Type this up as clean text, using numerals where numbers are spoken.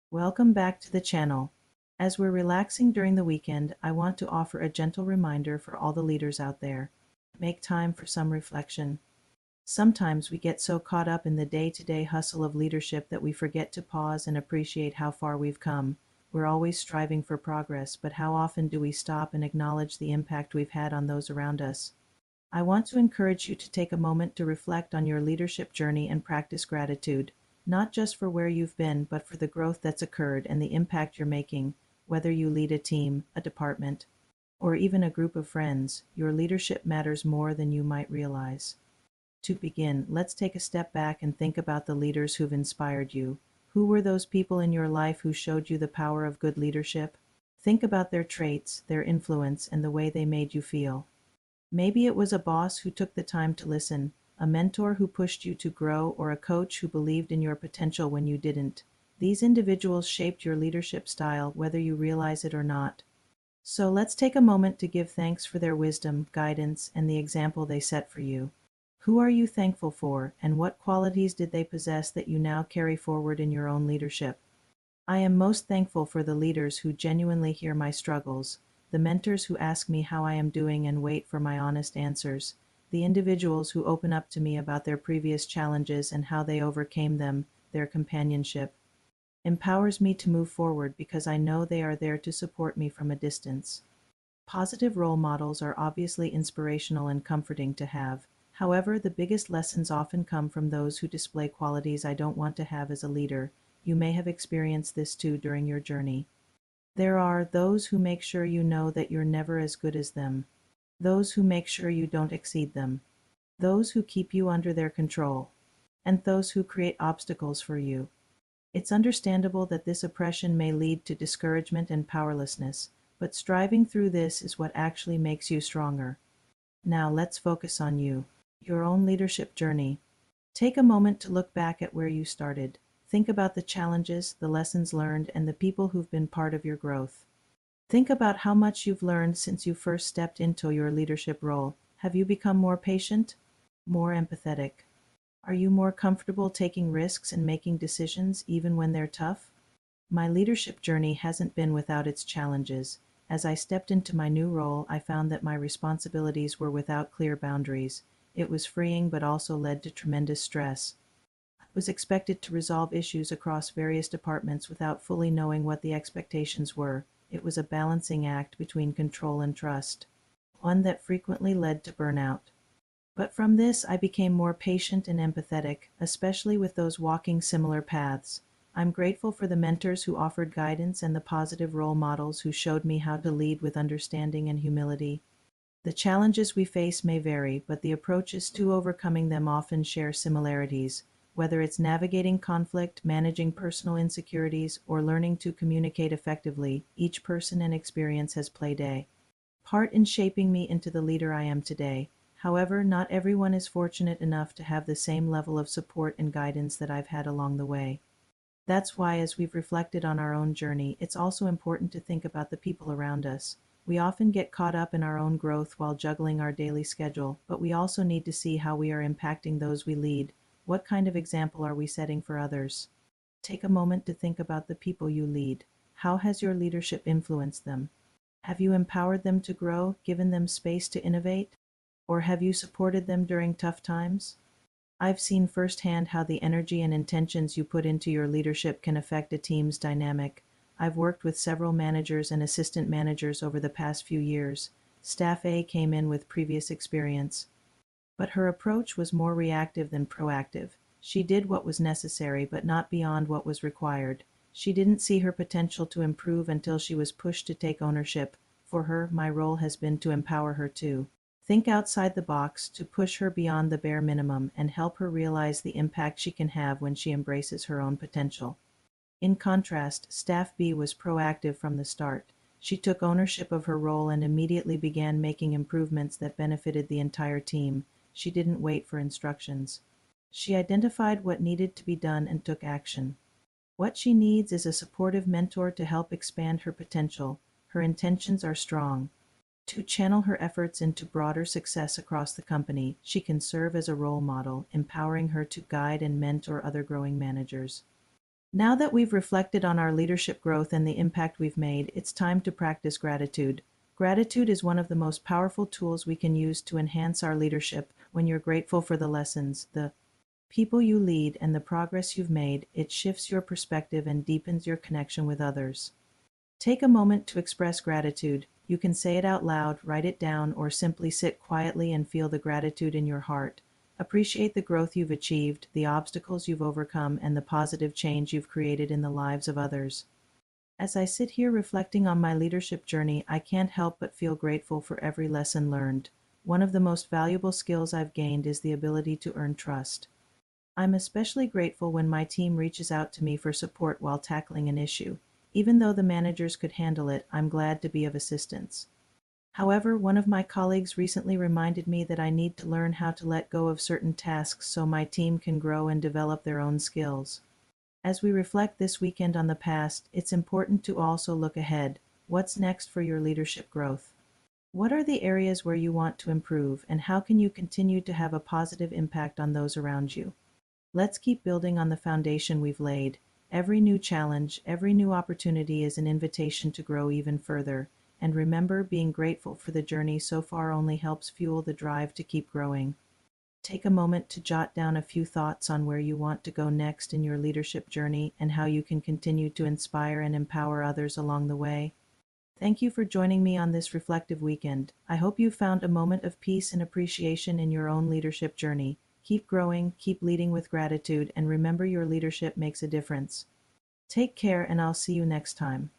Welcome back to the channel. As we're relaxing during the weekend, I want to offer a gentle reminder for all the leaders out there. Make time for some reflection. Sometimes we get so caught up in the day-to-day hustle of leadership that we forget to pause and appreciate how far we've come. We're always striving for progress, but how often do we stop and acknowledge the impact we've had on those around us? I want to encourage you to take a moment to reflect on your leadership journey and practice gratitude, not just for where you've been, but for the growth that's occurred and the impact you're making. Whether you lead a team, a department, or even a group of friends, your leadership matters more than you might realize. To begin, let's take a step back and think about the leaders who've inspired you. Who were those people in your life who showed you the power of good leadership? Think about their traits, their influence, and the way they made you feel. Maybe it was a boss who took the time to listen, a mentor who pushed you to grow, or a coach who believed in your potential when you didn't. These individuals shaped your leadership style, whether you realize it or not. So let's take a moment to give thanks for their wisdom, guidance, and the example they set for you. Who are you thankful for, and what qualities did they possess that you now carry forward in your own leadership? I am most thankful for the leaders who genuinely hear my struggles, the mentors who ask me how I am doing and wait for my honest answers, the individuals who open up to me about their previous challenges and how they overcame them. Their companionship empowers me to move forward because I know they are there to support me from a distance. Positive role models are obviously inspirational and comforting to have. However, the biggest lessons often come from those who display qualities I don't want to have as a leader. You may have experienced this too during your journey. There are those who make sure you know that you're never as good as them, those who make sure you don't exceed them, those who keep you under their control, and those who create obstacles for you. It's understandable that this oppression may lead to discouragement and powerlessness, but striving through this is what actually makes you stronger. Now let's focus on you, your own leadership journey. Take a moment to look back at where you started. Think about the challenges, the lessons learned, and the people who've been part of your growth. Think about how much you've learned since you first stepped into your leadership role. Have you become more patient? More empathetic? Are you more comfortable taking risks and making decisions even when they're tough? My leadership journey hasn't been without its challenges. As I stepped into my new role, I found that my responsibilities were without clear boundaries. It was freeing but also led to tremendous stress. I was expected to resolve issues across various departments without fully knowing what the expectations were. It was a balancing act between control and trust, one that frequently led to burnout. But from this, I became more patient and empathetic, especially with those walking similar paths. I'm grateful for the mentors who offered guidance and the positive role models who showed me how to lead with understanding and humility. The challenges we face may vary, but the approaches to overcoming them often share similarities. Whether it's navigating conflict, managing personal insecurities, or learning to communicate effectively, each person and experience has played a part in shaping me into the leader I am today. However, not everyone is fortunate enough to have the same level of support and guidance that I've had along the way. That's why, as we've reflected on our own journey, it's also important to think about the people around us. We often get caught up in our own growth while juggling our daily schedule, but we also need to see how we are impacting those we lead. What kind of example are we setting for others? Take a moment to think about the people you lead. How has your leadership influenced them? Have you empowered them to grow, given them space to innovate? Or have you supported them during tough times? I've seen firsthand how the energy and intentions you put into your leadership can affect a team's dynamic. I've worked with several managers and assistant managers over the past few years. Staff A came in with previous experience, but her approach was more reactive than proactive. She did what was necessary, but not beyond what was required. She didn't see her potential to improve until she was pushed to take ownership. For her, my role has been to empower her to think outside the box, to push her beyond the bare minimum, and help her realize the impact she can have when she embraces her own potential. In contrast, Staff B was proactive from the start. She took ownership of her role and immediately began making improvements that benefited the entire team. She didn't wait for instructions. She identified what needed to be done and took action. What she needs is a supportive mentor to help expand her potential. Her intentions are strong. To channel her efforts into broader success across the company, she can serve as a role model, empowering her to guide and mentor other growing managers. Now that we've reflected on our leadership growth and the impact we've made, it's time to practice gratitude. Gratitude is one of the most powerful tools we can use to enhance our leadership. When you're grateful for the lessons, the people you lead, and the progress you've made, it shifts your perspective and deepens your connection with others. Take a moment to express gratitude. You can say it out loud, write it down, or simply sit quietly and feel the gratitude in your heart. Appreciate the growth you've achieved, the obstacles you've overcome, and the positive change you've created in the lives of others. As I sit here reflecting on my leadership journey, I can't help but feel grateful for every lesson learned. One of the most valuable skills I've gained is the ability to earn trust. I'm especially grateful when my team reaches out to me for support while tackling an issue. Even though the managers could handle it, I'm glad to be of assistance. However, one of my colleagues recently reminded me that I need to learn how to let go of certain tasks so my team can grow and develop their own skills. As we reflect this weekend on the past, it's important to also look ahead. What's next for your leadership growth? What are the areas where you want to improve, and how can you continue to have a positive impact on those around you? Let's keep building on the foundation we've laid. Every new challenge, every new opportunity is an invitation to grow even further. And remember, being grateful for the journey so far only helps fuel the drive to keep growing. Take a moment to jot down a few thoughts on where you want to go next in your leadership journey and how you can continue to inspire and empower others along the way. Thank you for joining me on this reflective weekend. I hope you found a moment of peace and appreciation in your own leadership journey. Keep growing, keep leading with gratitude, and remember your leadership makes a difference. Take care, and I'll see you next time.